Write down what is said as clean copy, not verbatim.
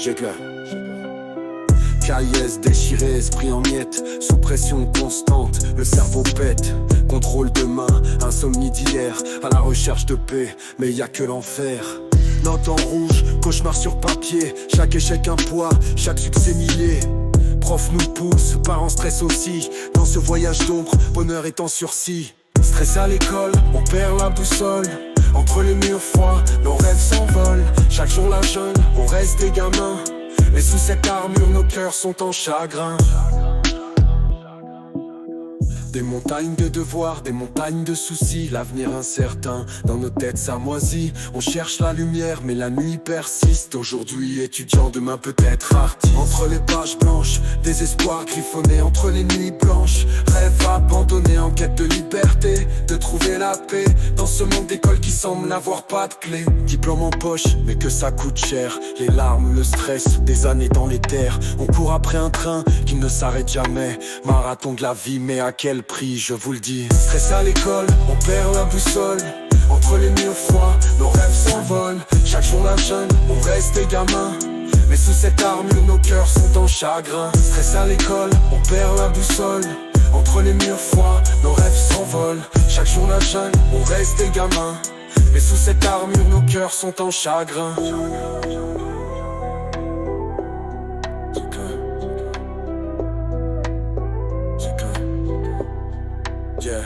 J'ai que cahiers déchiré, esprit en miettes, sous pression constante, le cerveau pète. Contrôle de main, insomnie d'hier, à la recherche de paix, mais y a que l'enfer. Note en rouge, cauchemar sur papier, chaque échec un poids, chaque succès millier. Prof nous pousse, parents stress aussi, dans ce voyage d'ombre, bonheur est en sursis. Stress à l'école, on perd la boussole. Entre les murs froids, nos rêves s'envolent. Chaque jour la jeune, on reste des gamins. Et sous cette armure, nos cœurs sont en chagrin. Des montagnes de devoirs, des montagnes de soucis, l'avenir incertain, dans nos têtes ça moisit. On cherche la lumière mais la nuit persiste. Aujourd'hui étudiant, demain peut-être artiste. Entre les pages blanches, désespoir griffonné entre les nuits blanches. Rêve abandonné en quête de liberté, de trouver la paix dans ce monde d'école qui semble n'avoir pas de clé. Diplôme en poche, mais que ça coûte cher. Les larmes, le stress, des années dans les terres. On court après un train qui ne s'arrête jamais. Marathon de la vie, mais à quel prix, je vous le dis. Stress à l'école, on perd la boussole. Entre les murs froids, nos rêves s'envolent. Chaque jour la jeune, on reste des gamins. Mais sous cette armure, nos cœurs sont en chagrin. Stress à l'école, on perd la boussole. Entre les murs froids, nos rêves s'envolent. Chaque jour la jeune, on reste des gamins. Mais sous cette armure, nos cœurs sont en chagrin. Yeah,